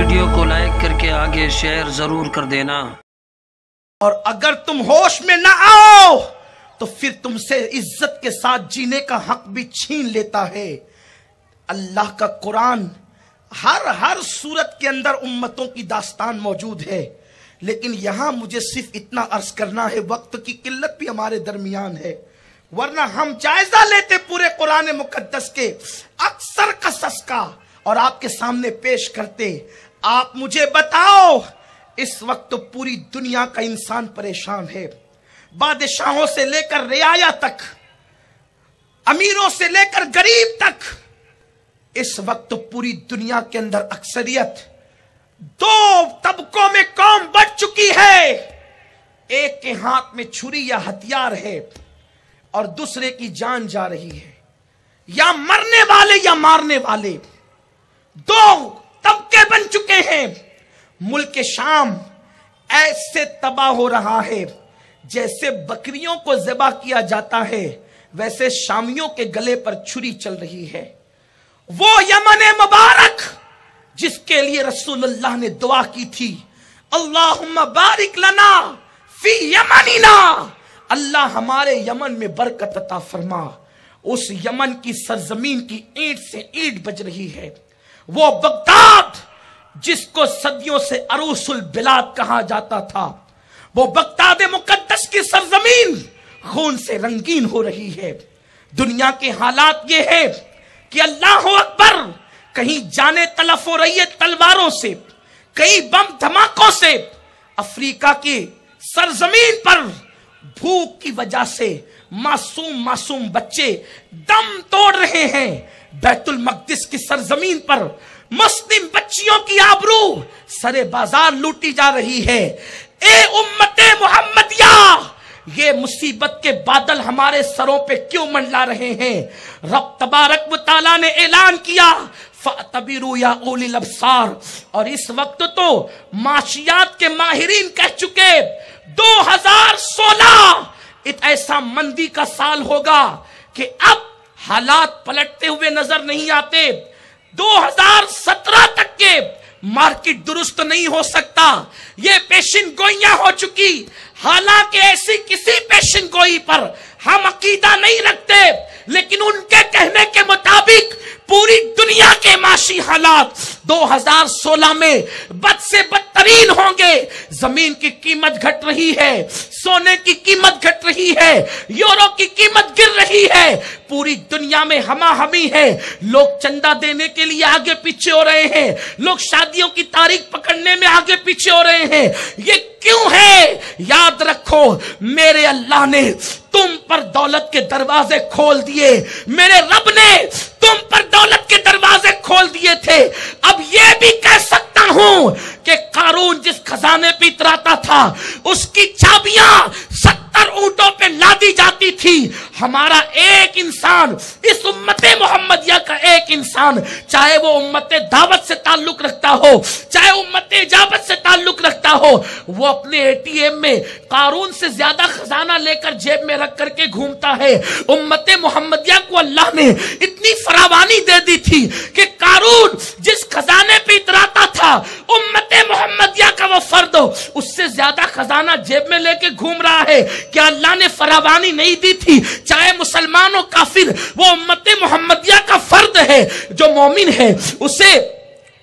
Video کو like کر کے آگے شیئر ضرور کر دینا۔ اور اگر تم ہوش میں نہ آؤ تو پھر تم سے عزت کے ساتھ جینے کا حق بھی چھین لیتا ہے۔ اللہ کا قرآن ہر صورت کے اندر امتوں کی داستان موجود ہے، لیکن یہاں مجھے صرف اتنا عرض کرنا ہے، وقت کی قلت بھی ہمارے درمیان ہے، ورنہ ہم جائزہ لیتے پورے قرآن مقدس کے اکثر قصص کا اور آپ کے سامنے پیش کرتے۔ آپ مجھے بتاؤ، اس وقت تو پوری دنیا کا انسان پریشان ہے، بادشاہوں سے لے کر رعایا تک، امیروں سے لے کر غریب تک، اس وقت تو پوری دنیا کے اندر اکثریت دو طبقوں میں قوم بٹ چکی ہے۔ ایک کے ہاتھ میں چھری یا ہتھیار ہے اور دوسرے کی جان جا رہی ہے، یا مرنے والے یا مارنے والے، دو طبقے بن چکے ہیں۔ ملک شام ایسے تباہ ہو رہا ہے جیسے بکریوں کو ذبح کیا جاتا ہے، ویسے شامیوں کے گلے پر چھری چل رہی ہے۔ وہ یمن مبارک جس کے لیے رسول اللہ نے دعا کی تھی، اللہم بارک لنا فی یمننا، اللہ ہمارے یمن میں برکت عطا فرما، اس یمن کی سرزمین کی اینٹ سے اینٹ بج رہی ہے۔ وہ بغداد جس کو صدیوں سے عروس البلاد کہا جاتا تھا، وہ بغداد مقدس کی سرزمین خون سے رنگین ہو رہی ہے۔ دنیا کے حالات یہ ہے کہ اللہ اکبر، کہیں جانیں تلف ہو رہی ہے تلواروں سے، کئی بم دھماکوں سے۔ افریقہ کی سرزمین پر بھوک کی وجہ سے معصوم بچے دم توڑ رہے ہیں۔ بیت المقدس کی سرزمین پر مسلم بچیوں کی آبرو سرے بازار لوٹی جا رہی ہے۔ اے امت محمدیہ، یہ مصیبت کے بادل ہمارے سروں پہ کیوں منڈلا رہے ہیں؟ رب تبارک و تعالیٰ نے اعلان کیا، فَاعْتَبِرُوا يَا أُولِي الْأَبْصَارِ، اور اس وقت تو معاشیات کے ماہرین کہہ چکے 2016 ایک ایسا مندی کا سال ہوگا کہ اب حالات پلٹتے ہوئے نظر نہیں آتے۔ 2017 تک کے مارکیٹ درست نہیں ہو سکتا، یہ پیشن گوئیاں ہو چکی۔ حالانکہ ایسی کسی پیشن گوئی پر ہم عقیدہ نہیں رکھتے، لیکن ان کے کہنے کے مطابق پوری دنیا کے معاشی حالات 2016 میں بد سے بدترین ہوں گے۔ زمین کی قیمت گھٹ رہی ہے، سونے کی قیمت گھٹ رہی ہے، یورو کی قیمت گر رہی ہے، پوری دنیا میں ہما ہمی ہے۔ لوگ چندہ دینے کے لیے آگے پیچھے ہو رہے ہیں، لوگ شادیوں کی تاریخ پکڑنے میں آگے پیچھے ہو رہے ہیں۔ یہ کیوں ہے؟ یاد رکھو، میرے اللہ نے تم پر دولت کے دروازے کھول دیے، میرے رب نے تم پر دولت کے دروازے کھول دیے تھے۔ اب یہ بھی کہہ سکتا ہوں کہ قارون جس خزانے پہ اتراتا تھا، اس کی چابیاں 70 اونٹوں پہ لادی جاتی تھی۔ ہمارا ایک انسان، اس امت محمدیہ کا ایک انسان، چاہے وہ امت دعوت سے تعلق رکھتا ہو، چاہے امت اجابت سے تعلق رکھتا ہو، وہ اپنے ATM میں قارون سے زیادہ خزانہ لے کر جیب میں رکھ کر کے گھومتا ہے۔ امت محمدیہ کو اللہ نے اتنی فراوانی دے دی تھی کہ قارون جس خزانے پہ اتراتا تھا، امت محمدیہ کا وہ فرد اس سے زیادہ خزانہ جیب میں لے کے گھوم رہا ہے۔ کیا اللہ نے فراوانی نہیں دی تھی؟ چاہے مسلمان و کافر، وہ امت محمدیہ کا فرد ہے۔ جو مومن ہے اسے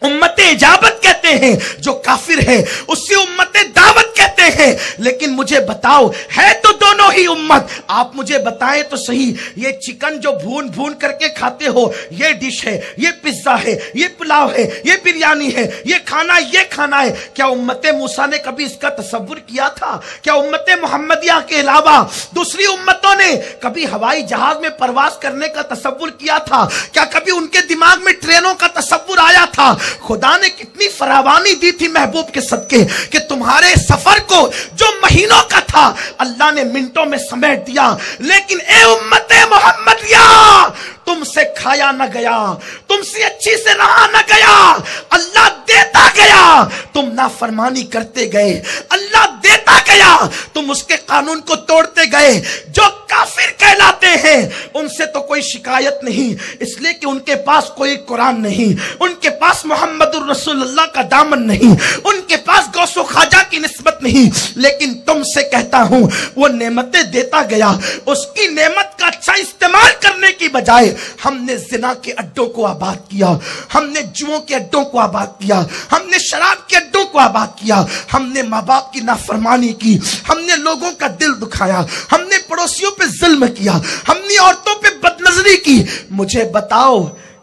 امت اجابت کہتے ہیں، جو کافر ہے اسے امت دعوت کہتے ہیں۔ لیکن مجھے بتاؤ، ہے تو دونوں ہی امت۔ آپ مجھے بتائیں تو صحیح، یہ چکن جو بھون کر کے کھاتے ہو، یہ ڈش ہے، یہ پزا ہے، یہ پلاؤ ہے، یہ بریانی ہے، یہ کھانا ہے، کیا امت موسیٰ نے کبھی اس کا تصور کیا تھا؟ کیا امت محمدیہ کے علاوہ دوسری امتوں نے کبھی ہوائی جہاز میں پرواز کرنے کا تصور کیا تھا؟ کیا کبھی ان کے دماغ میں ٹرینوں کا تصور آیا تھا؟ خدا نے کتنی فراوانی دی تھی محبوب کے صدقے کہ تمہارے سفر کو جو مہینوں کا تھا اللہ نے منٹوں میں سمیٹ دیا۔ لیکن اے امت محمدیہ، تم سے کھایا نہ گیا، تم سے اچھی سے رہا نہ گیا، اللہ دیتا گیا، تم نافرمانی کرتے گئے، اللہ دیتا گیا، تم اس کے قانون کو توڑتے گئے۔ جو کافر کہلاتے ہیں ان سے تو کوئی شکایت نہیں، اس لیے کہ ان کے پاس کوئی قرآن نہیں، ان کے پاس पास मोहम्मद रसूल अल्लाह का दामन नहीं, उनके पास गौसो ख्वाजा की निस्बत नहीं, लेकिन तुमसे कहता हूं वो नेमतें देता गया, उसकी नेमत का अच्छा इस्तेमाल करने की बजाय हमने जिना के अड्डों को आबाद किया, हमने जुओं के अड्डों को आबाद किया, हमने शराब के अड्डों को आबाद किया, हमने माँ बाप की नाफरमानी की, हमने लोगों का दिल दुखाया, हमने पड़ोसियों पे जुल्म किया, हमने औरतों पे बदनजरी की। मुझे बताओ,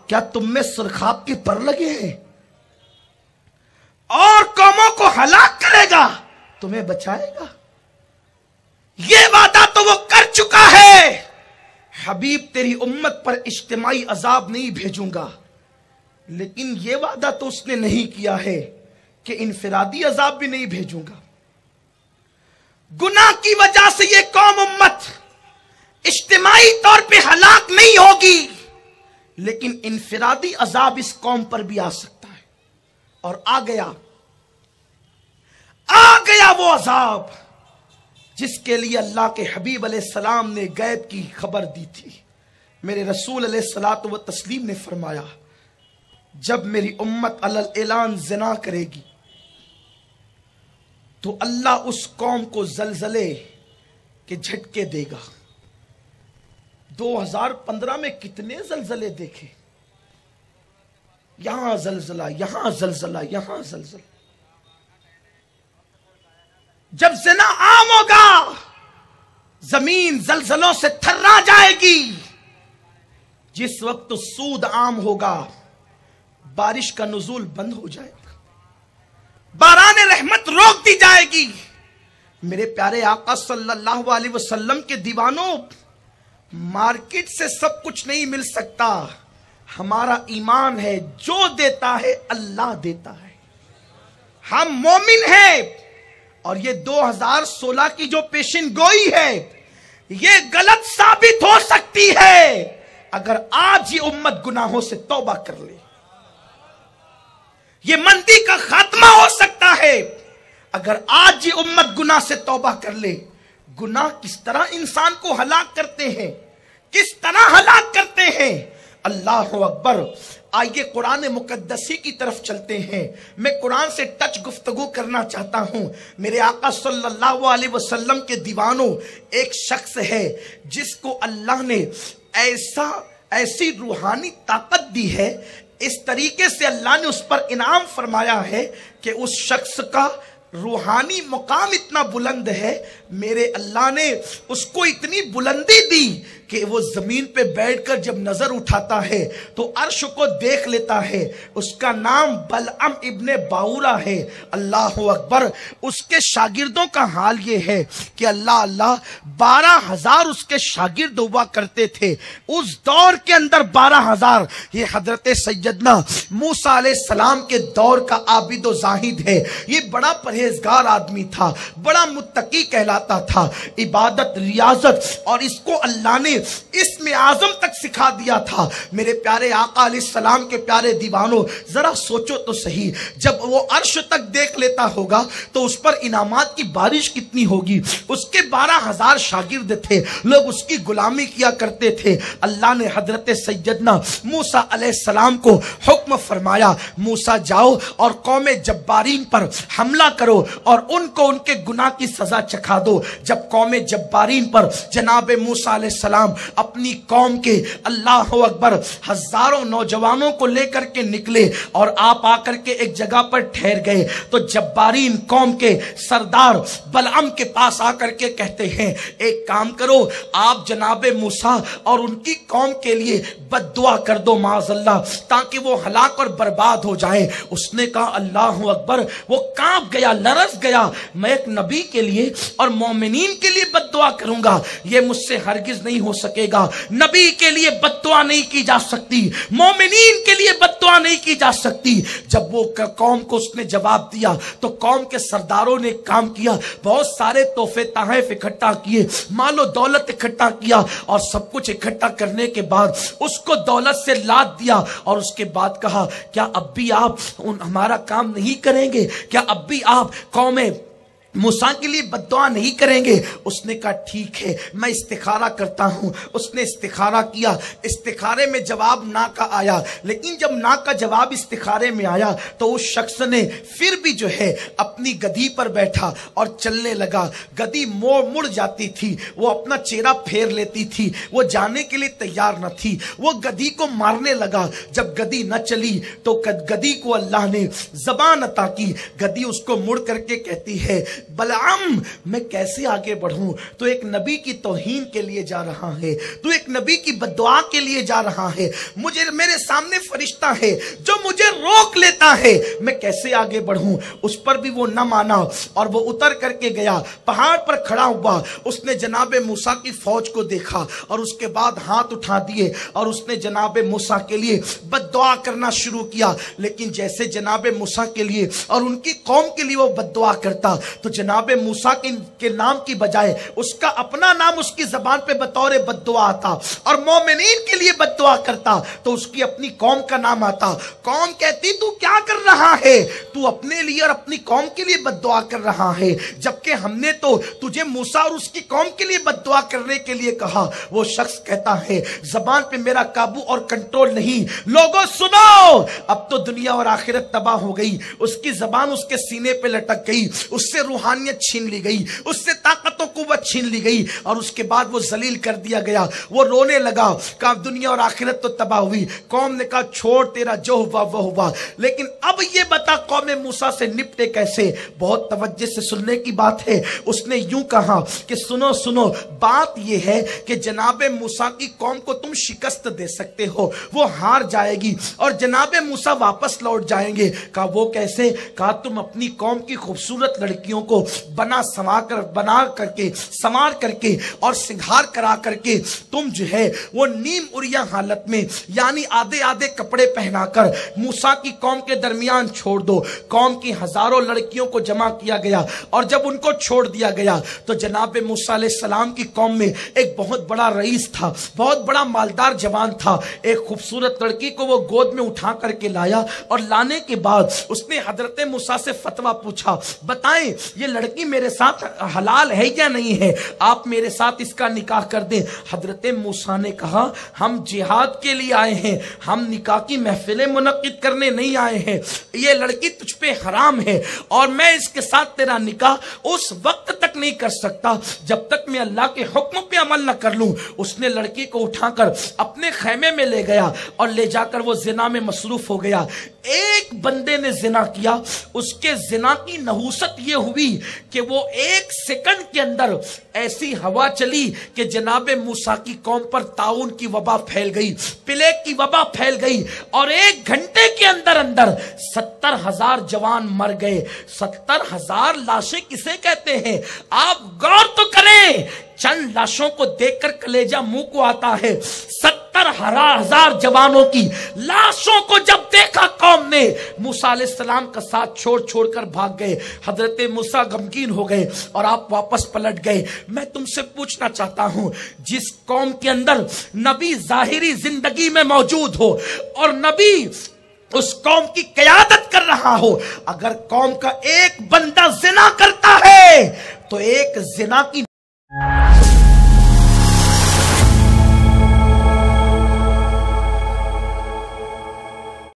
क्या तुम में सुरखाब के पर लगे हैं? और कौमों को हलाक करेगा, तुम्हें बचाएगा? ये वादा तो वो कर चुका है। हबीब तेरी उम्मत पर इज्तिमाई अजाब नहीं भेजूंगा, लेकिन ये वादा तो उसने नहीं किया है कि इनफिरादी अजाब भी नहीं भेजूंगा। गुनाह की वजह से ये कौम उम्मत इज्तिमाई तौर पे हलाक नहीं होगी, लेकिन इनफिरादी अजाब इस कौम पर भी आ सकता है। और आ गया वो अजाब जिसके लिए अल्लाह के हबीब अलैहिस्सलाम ने गैब की खबर दी थी। मेरे रसूल अलैहिस्सलातु व तस्लीम ने फरमाया, जब मेरी उम्मत अलल ऐलान ज़िना करेगी तो अल्लाह उस कौम को ज़लज़ले के झटके देगा। 2015 में कितने ज़लज़ले देखे, यहां ज़लज़ला, यहां ज़लज़ला, यहां ज़लज़ला। जब ज़िना आम होगा, जमीन ज़लज़लों से थर्रा जाएगी। जिस वक्त तो सूद आम होगा, बारिश का नुज़ूल बंद हो जाएगा, बारान रहमत रोक दी जाएगी। मेरे प्यारे आका सल्लल्लाहु अलैहि वसल्लम के दीवानों, मार्केट से सब कुछ नहीं मिल सकता, हमारा ईमान है, जो देता है अल्लाह देता है। हम मोमिन हैं, और ये 2016 की जो पेशिन गोई है, ये गलत साबित हो सकती है अगर आज ये उम्मत गुनाहों से तौबा कर ले। ये मंदी का खात्मा हो सकता है अगर आज ये उम्मत गुनाह से तौबा कर ले। गुनाह किस तरह इंसान को हलाक करते हैं, किस तरह हलाक करते हैं। अल्लाह अकबर। आइए कुरान मुकद्दसी की तरफ चलते हैं। मैं कुरान से टच गुफ्तगू करना चाहता हूं। मेरे आका सल्लल्लाहु अलैहि वसल्लम के दीवानों, एक शख्स है जिसको अल्लाह ने ऐसी रूहानी ताकत दी है, इस तरीके से अल्लाह ने उस पर इनाम फरमाया है कि उस शख्स का रूहानी मुकाम इतना बुलंद है, मेरे अल्लाह ने उसको इतनी बुलंदी दी कि वो जमीन पे बैठकर जब नजर उठाता है तो अर्श को देख लेता है। उसका नाम बलअम इब्ने बाऊरा है। अल्लाह अकबर। उसके शागिर्दों का हाल ये है कि अल्लाह अल्लाह 12,000 उसके शागिर्द हुआ करते थे। उस दौर के अंदर 12,000। ये हजरत सैयदना मूसा अलैहिस्सलाम के दौर का आबिद व जाहिद है। ये बड़ा परहेजगार आदमी था, बड़ा मुत्तकी कहलाता था, इबादत रियाजत, और इसको अल्लाह ने इसमें आजम तक सिखा दिया था। मेरे प्यारे आका अलैहिस्सलाम के प्यारे दीवानों, जरा सोचो तो सही, जब वो अर्श तक देख लेता होगा तो उस पर इनामात की बारिश कितनी होगी। उसके 12,000 शागिर्द थे, लोग उसकी गुलामी किया करते थे। अल्लाह ने हजरत सैयदना मूसा अलैहिस्सलाम को हुक्म फरमाया, मूसा जाओ और कौम जब्बारीन पर हमला करो और उनको उनके गुनाह की सजा चखा दो। जब कौम जब्बारीन पर जनाब मूसा अलैहिस्सलाम अपनी कौम के अल्लाह अकबर हजारों नौजवानों को लेकर के निकले और आप आकर के एक जगह पर ठहर गए, तो जब्बारीन कौम के सरदार बलअम के पास आकर के कहते हैं, एक काम करो, आप जनाब मूसा और उनकी कौम के लिए बद्दुआ कर दो माज़अल्लाह, ताकि वो हलाक और बर्बाद हो जाए। उसने कहा अल्लाह अकबर। वो कांप गया, लरस गया, मैं एक नबी के लिए और मोमिनीन के लिए बद्दुआ करूंगा, ये मुझसे हरगिज नहीं हो सकेगा। नबी के लिए बद्दुआ नहीं की जा सकती, मोमिनीन के लिए बद्दुआ नहीं की जा सकती। जब वो कौम को उसने जवाब दिया तो कौम के सरदारों ने काम किया, बहुत सारे तोहफे तहफ इकट्ठा किए, मालो दौलत इकट्ठा किया, और सब कुछ इकट्ठा करने के बाद उसको दौलत से लाद दिया। और उसके बाद कहा, क्या अब भी आप हमारा काम नहीं करेंगे? क्या अब भी आप कौम मूसा के लिए बद्दुआ नहीं करेंगे। उसने कहा ठीक है, मैं इस्तिखारा करता हूं। उसने इस्तिखारा किया, इस्तिखारे में जवाब ना का आया, लेकिन जब ना का जवाब इस्तिखारे में आया तो उस शख्स ने फिर भी जो है अपनी गधी पर बैठा और चलने लगा। गधी मुड़ जाती थी, वो अपना चेहरा फेर लेती थी, वो जाने के लिए तैयार न थी, वो गधी को मारने लगा। जब गधी न चली तो गधी को अल्लाह ने जबान अता की। गधी उसको मुड़ करके कहती है, बलआम मैं कैसे आगे बढ़ूं? तो एक नबी की तौहीन के लिए जा रहा है, तू एक नबी की बद्दुआ के लिए जा रहा है, मुझे मेरे सामने फरिश्ता है जो मुझे रोक लेता है, मैं कैसे आगे बढ़ूं? उस पर भी वो न माना और वो उतर करके गया, पहाड़ पर खड़ा हुआ। उसने जनाबे मूसा की फौज को देखा और उसके बाद हाथ उठा दिए और उसने जनाबे मूसा के लिए बद्दुआ करना शुरू किया। लेकिन जैसे जनाबे मूसा के लिए और उनकी कौम के लिए वो बद्दुआ करता तो जनाबे मूसा के नाम की बजाय उसका अपना नाम उसकी जबान पे बतौर बद्दुआ आता, और मोमिनीन के लिए बद्दुआ करता तो उसकी अपनी कौम का नाम आता। कौम कहती तू क्या कर रहा है? तू अपने लिए और अपनी कौम के लिए बद्दुआ कर रहा है, जबकि हमने तो तुझे मूसा और उसकी कौम के लिए बद्दुआ करने के लिए कहा। वो शख्स कहता है जबान पे मेरा काबू और कंट्रोल नहीं। लोगों सुनो, अब तो दुनिया और आखिरत तबाह हो गई। उसकी जबान उसके सीने पे लटक गई, उससे रूहानियत छीन ली गई, उससे ताकत और कुव्वत छीन ली गई और उसके बाद वो जलील कर दिया गया। वो रोने लगा, कहा दुनिया और आखिरत तो तबाह हुई। कौम ने कहा छोड़, तेरा जो हुआ वो हुआ, लेकिन अब ये बता कौम मूसा से निपटे कैसे? बहुत तवज्जो से सुनने की बात है। उसने यूं कहा कि सुनो सुनो, बात ये है कि जनाबे मूसा की कौम को तुम शिकस्त दे सकते हो, वो हार जाएगी और जनाबे मूसा वापस लौट जाएंगे। कहा वो कैसे? कहा तुम अपनी कौम की खूबसूरत लड़कियों को बना संवार करके और सिंगार करा करके तुम जो है वो नीम उरिया हालत में, यानी आधे आधे कपड़े पहनाकर मूसा की कौम के दरमियान छोड़ दो। कौम की हजारों लड़कियों को जमा किया गया और जब उनको छोड़ दिया गया तो जनाब मूसा अलैहि सलाम की कौम में एक बहुत बड़ा रईस था, बहुत बड़ा मालदार जवान था। एक खूबसूरत लड़की को वो गोद में उठा करके लाया और लाने के बाद उसने हजरत मूसा से फतवा पूछा, बताएं ये लड़की मेरे साथ हलाल है या नहीं है, आप मेरे साथ इसका निकाह कर दें। हजरत मूसा ने कहा हम जिहाद के लिए आए हैं, हम निकाह की महफिलें मुनक्किद करने नहीं आए हैं। ये लड़की तुझ पे हराम है और मैं इसके साथ तेरा निकाह उस वक्त तक नहीं कर सकता जब तक मैं अल्लाह के हुक्म पे अमल न कर लूं। उसने लड़की को उठाकर अपने खेमे में ले गया और ले जाकर वो जिना में मसरूफ हो गया। एक बंदे ने जिना किया, उसके जिना की नहूसत ये हुई कि वो एक सेकंड के अंदर ऐसी हवा चली कि जनाबे मूसा की कौम पर ताउन की वबा फैल गई, प्लेग की वबा फैल गई और एक घंटे के अंदर अंदर 70,000 जवान मर गए। 70,000 लाशें किसे कहते हैं? आप गौर तो करें, चंद लाशों को देखकर कलेजा मुंह को आता है। 70,000 जवानों की लाशों को जब देखा कौम ने, मूसा अलैहिस्सलाम का साथ छोड़ छोड़कर भाग गए। हजरत मूसा गमगीन हो गए और आप वापस पलट गए। मैं तुमसे पूछना चाहता हूं, जिस कौम के अंदर नबी जाहिरी जिंदगी में मौजूद हो और नबी उस कौम की क़यादत कर रहा हो, अगर कौम का एक बंदा जिना करता है तो एक जिना की